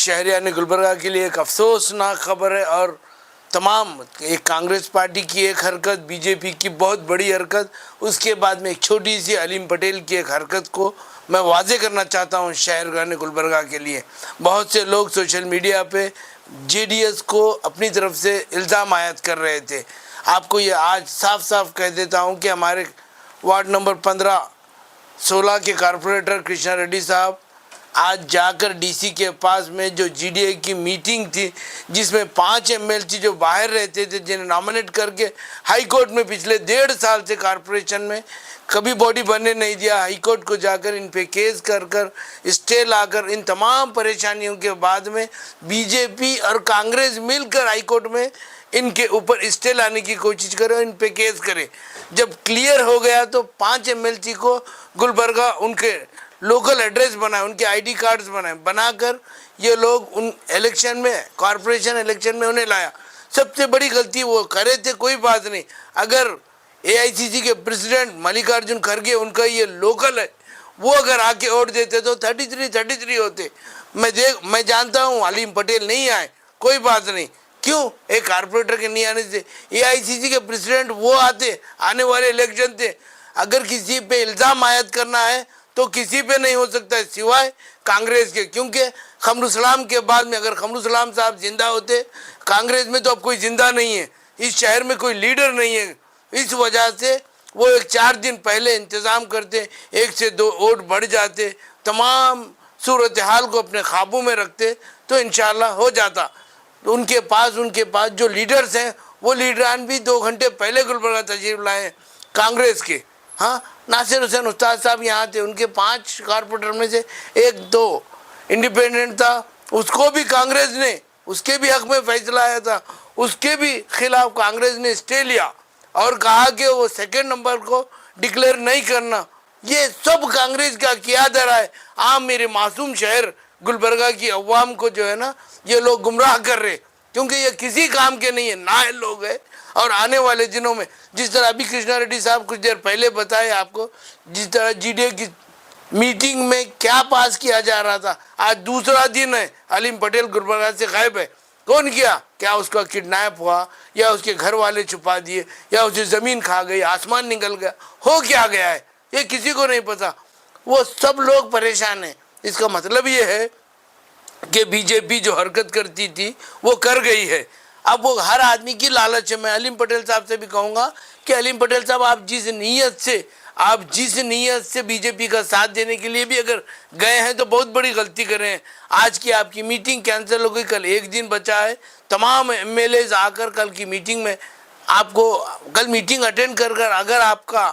शहरियार गुलबर्गा के लिए एक अफसोसनाक खबर है और तमाम एक कांग्रेस पार्टी की एक हरकत, बीजेपी की बहुत बड़ी हरकत, उसके बाद में एक छोटी सी अलीम पटेल की एक हरकत को मैं वाजे करना चाहता हूं शहरियार गुलबर्गा के लिए। बहुत से लोग सोशल मीडिया पे जेडीएस को अपनी तरफ से इल्ज़ाम आयद कर रहे थे। आपको ये आज साफ साफ कह देता हूं कि हमारे वार्ड नंबर 15-16 के कारपोरेटर कृष्णा रेड्डी साहब आज जाकर डीसी के पास में जो जीडीए की मीटिंग थी, जिसमें 5 एमएलसी जो बाहर रहते थे, जिन्हें नॉमिनेट करके हाई कोर्ट में पिछले 1.5 साल से कारपोरेशन में कभी बॉडी बनने नहीं दिया, हाई कोर्ट को जाकर इन पे केस कर स्टे लाकर इन तमाम परेशानियों के बाद में बीजेपी और कांग्रेस मिलकर हाई कोर्ट में इनके ऊपर स्टे लाने की कोशिश करे और इन पे केस करे। जब क्लियर हो गया तो 5 एमएलसी को गुलबर्गा उनके लोकल एड्रेस बनाए, उनके आईडी कार्ड्स बनाए, बनाकर ये लोग उन इलेक्शन में, कॉरपोरेशन इलेक्शन में उन्हें लाया। सबसे बड़ी गलती वो करे थे, कोई बात नहीं। अगर एआईसीसी के प्रेसिडेंट मल्लिकार्जुन खड़गे, उनका ये लोकल है, वो अगर आके वोट देते तो 33 होते। मैं जानता हूँ अलीम पटेल नहीं आए, कोई बात नहीं। क्यों? एक कारपोरेटर के नहीं आने से एआईसीसी के प्रेसिडेंट वो आने वाले इलेक्शन थे। अगर किसी पे इल्ज़ाम आयद करना है तो किसी पे नहीं हो सकता है सिवाय कांग्रेस के, क्योंकि खमरुसलाम के बाद में अगर खमरुसलाम साहब जिंदा होते, कांग्रेस में तो अब कोई जिंदा नहीं है, इस शहर में कोई लीडर नहीं है। इस वजह से वो एक 4 दिन पहले इंतज़ाम करते, 1 से 2 वोट बढ़ जाते, तमाम सूरत हाल को अपने काबू में रखते तो इंशाल्लाह हो जाता। तो उनके पास जो लीडर्स हैं, वो लीडरान भी 2 घंटे पहले गुलबर्गा तशरीफ लाए कांग्रेस के। हाँ, नासिर हुसैन उस्ताद साहब यहाँ थे, उनके 5 कारपोरेटर में से 1-2 इंडिपेंडेंट था, उसको भी कांग्रेस ने, उसके भी हक में फैसला आया था, उसके भी खिलाफ कांग्रेस ने स्टे लिया और कहा कि वो 2nd नंबर को डिक्लेयर नहीं करना। ये सब कांग्रेस का किया धरा है। आम मेरे मासूम शहर गुलबर्गा की अवाम को जो है ना, ये लोग गुमराह कर रहे, क्योंकि ये किसी काम के नहीं है, नाअहल लोग है। और आने वाले दिनों में जिस तरह अभी कृष्णा रेड्डी साहब कुछ देर पहले बताए आपको, जिस तरह जीडीए की मीटिंग में क्या पास किया जा रहा था, आज दूसरा दिन है अलीम पटेल गुलबर्गा से गायब है। कौन किया? क्या उसका किडनैप हुआ, या उसके घर वाले छुपा दिए, या उसे ज़मीन खा गई, आसमान निकल गया, हो क्या गया है ये किसी को नहीं पता। वो सब लोग परेशान हैं। इसका मतलब ये है कि बीजेपी जो हरकत करती थी वो कर गई है। अब वो हर आदमी की लालच है। मैं अलीम पटेल साहब से भी कहूँगा कि अलीम पटेल साहब, आप जिस नीयत से बीजेपी का साथ देने के लिए भी अगर गए हैं तो बहुत बड़ी गलती कर रहे हैं। आज की आपकी मीटिंग कैंसिल हो गई, कल 1 दिन बचा है। तमाम एमएलएज आकर कल की मीटिंग में आपको, कल मीटिंग अटेंड कर अगर आपका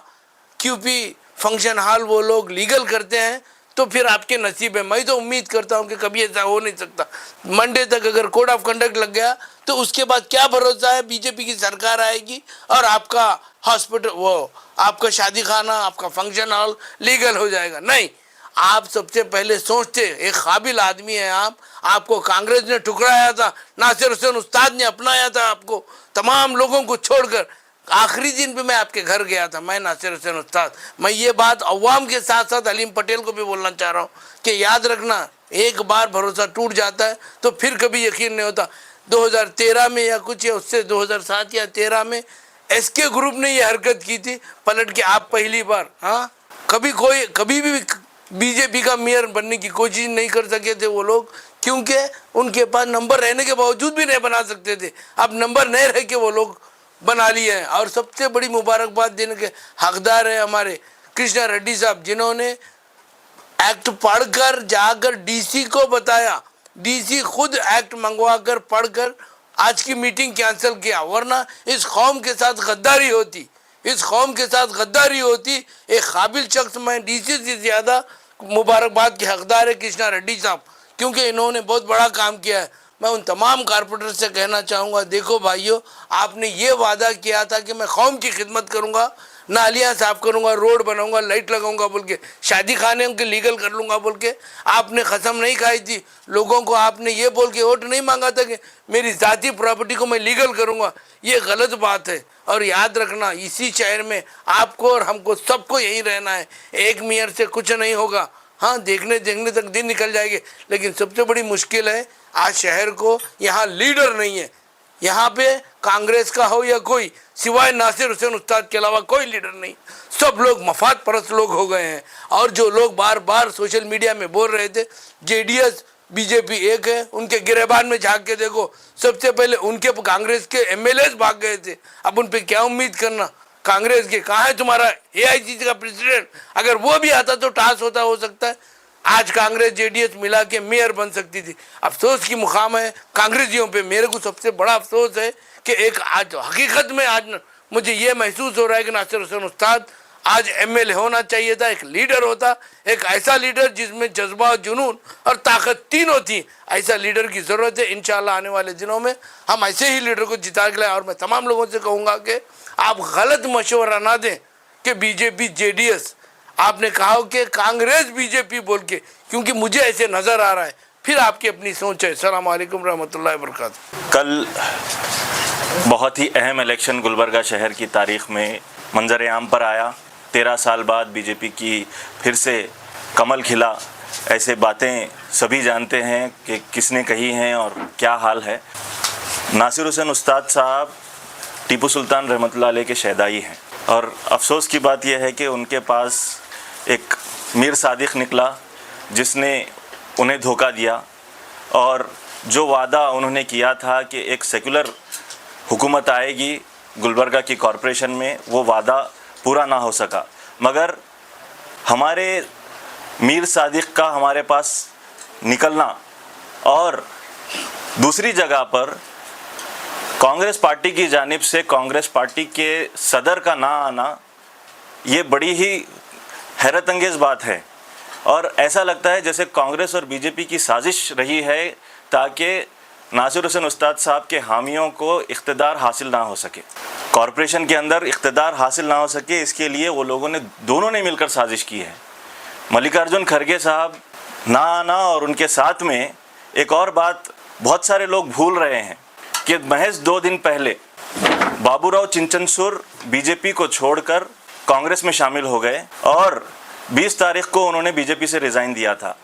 क्यूपी फंक्शन हॉल वो लोग लीगल करते हैं तो फिर आपके नसीब है। मैं तो उम्मीद करता हूं कि कभी ऐसा हो नहीं सकता। मंडे तक अगर कोड ऑफ कंडक्ट लग गया तो उसके बाद क्या भरोसा है बीजेपी की सरकार आएगी और आपका हॉस्पिटल, वो आपका शादी खाना, आपका फंक्शन हॉल लीगल हो जाएगा? नहीं। आप सबसे पहले सोचते, एक काबिल आदमी है आप, आपको कांग्रेस ने ठुकराया था, नासिर हुसैन उस्ताद ने अपनाया था आपको, तमाम लोगों को छोड़कर। आखिरी दिन पे मैं आपके घर गया था, मैं नासिर हुसैन उस्ताद। मैं ये बात अवाम के साथ साथ अलीम पटेल को भी बोलना चाह रहा हूँ कि याद रखना, एक बार भरोसा टूट जाता है तो फिर कभी यकीन नहीं होता। 2013 में या कुछ, या उससे 2007 या 13 में एसके ग्रुप ने ये हरकत की थी, पलट के आप पहली बार, हाँ, कभी भी बीजेपी का मेयर बनने की कोशिश नहीं कर सके थे वो लोग, क्योंकि उनके पास नंबर रहने के बावजूद भी नहीं बना सकते थे। अब नंबर नहीं रह के वो लोग बना लिए हैं। और सबसे बड़ी मुबारकबाद देने के हकदार है हमारे कृष्णा रेड्डी साहब, जिन्होंने एक्ट पढ़कर जाकर डीसी को बताया, डीसी खुद एक्ट मंगवाकर पढ़कर आज की मीटिंग कैंसिल किया। वरना इस कौम के साथ गद्दारी होती, एक काबिल शख्स, मैं डीसी से ज़्यादा मुबारकबाद के हकदार है कृष्णा रेड्डी साहब, क्योंकि इन्होंने बहुत बड़ा काम किया है। मैं उन तमाम कारपोरेटर से कहना चाहूँगा, देखो भाइयों, आपने ये वादा किया था कि मैं कौम की खिदमत करूँगा, नालियाँ साफ करूँगा, रोड बनाऊँगा, लाइट लगाऊँगा बोल के, शादी खाने उनके लीगल कर लूँगा बोल के आपने कसम नहीं खाई थी। लोगों को आपने ये बोल के वोट नहीं मांगा था कि मेरी ज़ाती प्रॉपर्टी को मैं लीगल करूँगा। ये गलत बात है। और याद रखना, इसी शहर में आपको और हमको सबको यहीं रहना है। एक मेयर से कुछ नहीं होगा। हाँ, देखने देखने तक दिन निकल जाएंगे, लेकिन सबसे बड़ी मुश्किल है आज शहर को, यहाँ लीडर नहीं है। यहाँ पे कांग्रेस का हो या कोई, सिवाय नासिर हुसैन उस्ताद के अलावा कोई लीडर नहीं। सब लोग मफाद परस्त लोग हो गए हैं। और जो लोग बार बार सोशल मीडिया में बोल रहे थे जेडीएस बीजेपी एक है, उनके गिरेबान में झांक के देखो, सबसे पहले उनके कांग्रेस के एमएलए भाग गए थे। अब उन पे क्या उम्मीद करना? कांग्रेस के कहाँ है तुम्हारा एआईसीसी का प्रेसिडेंट? अगर वो भी आता तो टास होता हो सकता है। आज कांग्रेस जेडीएस मिला के मेयर बन सकती थी। अफसोस की मुकाम है कांग्रेसियों पे। मेरे को सबसे बड़ा अफसोस है कि एक आज हकीकत में आज मुझे ये महसूस हो रहा है कि नासिर हुसैन उस्ताद आज एमएलए होना चाहिए था, एक लीडर होता, एक ऐसा लीडर जिसमें जज्बा, जुनून और ताकत तीनों थी। ऐसा लीडर की ज़रूरत है। इंशाल्लाह आने वाले दिनों में हम ऐसे ही लीडर को जिता के लाएं। और मैं तमाम लोगों से कहूँगा कि आप गलत मशवरा ना दें कि बीजेपी जेडीएस, आपने कहा कि कांग्रेस बीजेपी बोल के, क्योंकि मुझे ऐसे नज़र आ रहा है। फिर आपकी अपनी सोच है। अस्सलाम वालेकुम रहमतुल्लाहि व बरकातहू। कल बहुत ही अहम इलेक्शन गुलबर्गा शहर की तारीख़ में मंजर आम पर आया। 13 साल बाद बीजेपी की फिर से कमल खिला। ऐसे बातें सभी जानते हैं कि किसने कही हैं और क्या हाल है। नासिर हुसैन उस्ताद साहब टीपू सुल्तान रहमतुल्लाह अलैह के शहदाई हैं, और अफसोस की बात यह है कि उनके पास एक मीर सादिक निकला जिसने उन्हें धोखा दिया, और जो वादा उन्होंने किया था कि एक सेकुलर हुकूमत आएगी गुलबर्गा की कॉरपोरेशन में, वो वादा पूरा ना हो सका। मगर हमारे मीर सादिक का हमारे पास निकलना और दूसरी जगह पर कांग्रेस पार्टी की जानिब से कांग्रेस पार्टी के सदर का ना आना, ये बड़ी ही हैरत अंगेज़ बात है। और ऐसा लगता है जैसे कांग्रेस और बीजेपी की साजिश रही है ताकि नासिर हुसैन उस्ताद साहब के हामियों को इख्तिदार हासिल ना हो सके, कॉरपोरेशन के अंदर इख्तिदार हासिल ना हो सके। इसके लिए वो लोगों ने, दोनों ने मिलकर साजिश की है। मल्लिकार्जुन खड़गे साहब ना आना, और उनके साथ में एक और बात बहुत सारे लोग भूल रहे हैं कि महज 2 दिन पहले बाबूराव चिंचनसूर बीजेपी को छोड़कर कांग्रेस में शामिल हो गए, और 20 तारीख को उन्होंने बीजेपी से रिज़ाइन दिया था,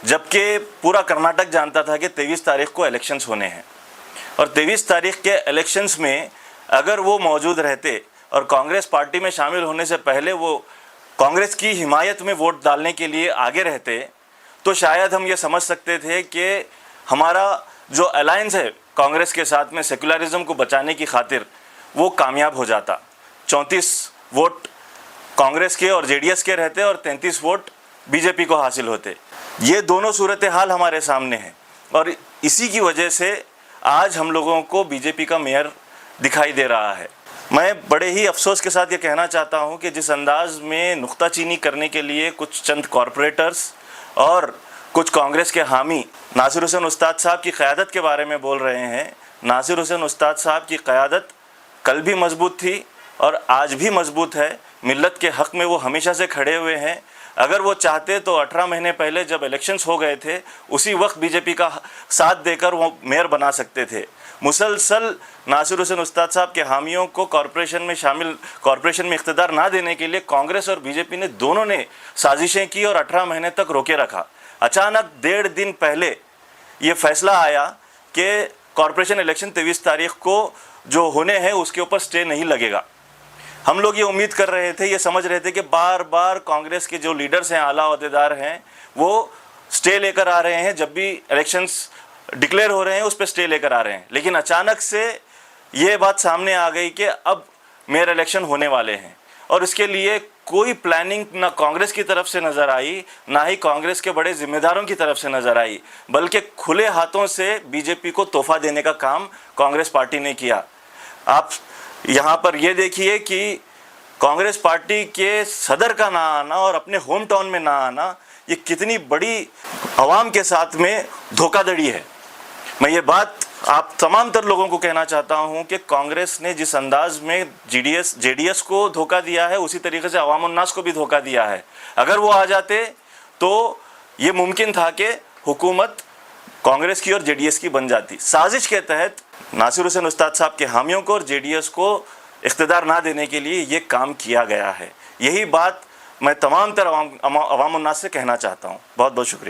जबकि पूरा कर्नाटक जानता था कि 23 तारीख को इलेक्शंस होने हैं। और 23 तारीख के इलेक्शंस में अगर वो मौजूद रहते और कांग्रेस पार्टी में शामिल होने से पहले वो कांग्रेस की हिमायत में वोट डालने के लिए आगे रहते, तो शायद हम ये समझ सकते थे कि हमारा जो अलायंस है कांग्रेस के साथ में सेकुलरिज्म को बचाने की खातिर, वो कामयाब हो जाता। 34 वोट कांग्रेस के और जेडीएस के रहते और 33 वोट बीजेपी को हासिल होते। ये दोनों सूरत हाल हमारे सामने हैं, और इसी की वजह से आज हम लोगों को बीजेपी का मेयर दिखाई दे रहा है। मैं बड़े ही अफसोस के साथ ये कहना चाहता हूँ कि जिस अंदाज में नुक्ताचीनी करने के लिए कुछ चंद कॉरपोरेटर्स और कुछ कांग्रेस के हामी नासिर हुसैन उस्ताद साहब की क़यादत के बारे में बोल रहे हैं, नासिर हुसैन उस्ताद साहब की क़यादत कल भी मजबूत थी और आज भी मजबूत है। मिल्लत के हक़ में वो हमेशा से खड़े हुए हैं। अगर वो चाहते तो 18 महीने पहले जब इलेक्शंस हो गए थे, उसी वक्त बीजेपी का साथ देकर वो मेयर बना सकते थे। मुसलसल नासिर हुसैन उस्ताद साहब के हामियों को कॉरपोरेशन में इख्तिदार ना देने के लिए कांग्रेस और बीजेपी ने दोनों ने साजिशें की और 18 महीने तक रोके रखा। अचानक 1.5 दिन पहले ये फैसला आया कि कॉरपोरेशन इलेक्शन 23 तारीख को जो होने हैं उसके ऊपर स्टे नहीं लगेगा। हम लोग ये उम्मीद कर रहे थे, ये समझ रहे थे कि बार बार कांग्रेस के जो लीडर्स हैं, आला ओहदेदार हैं, वो स्टे लेकर आ रहे हैं, जब भी इलेक्शंस डिक्लेयर हो रहे हैं उस पर स्टे लेकर आ रहे हैं। लेकिन अचानक से ये बात सामने आ गई कि अब मेयर इलेक्शन होने वाले हैं, और इसके लिए कोई प्लानिंग ना कांग्रेस की तरफ से नज़र आई, ना ही कांग्रेस के बड़े जिम्मेदारों की तरफ से नज़र आई, बल्कि खुले हाथों से बीजेपी को तोहफा देने का काम कांग्रेस पार्टी ने किया। आप यहाँ पर ये देखिए कि कांग्रेस पार्टी के सदर का ना आना और अपने होम टाउन में ना आना, ये कितनी बड़ी आवाम के साथ में धोखाधड़ी है। मैं ये बात आप तमाम तर लोगों को कहना चाहता हूँ कि कांग्रेस ने जिस अंदाज में जेडीएस को धोखा दिया है, उसी तरीके से अवाम उन्नास को भी धोखा दिया है। अगर वो आ जाते तो ये मुमकिन था कि हुकूमत कांग्रेस की और जेडीएस की बन जाती। साजिश के तहत नासिर हुसैन उस्ताद साहब के हामियों को और जेडीएस को इख्तिदार ना देने के लिए ये काम किया गया है। यही बात मैं तमाम तर अवाम उन्नास से कहना चाहता हूँ। बहुत बहुत शुक्रिया।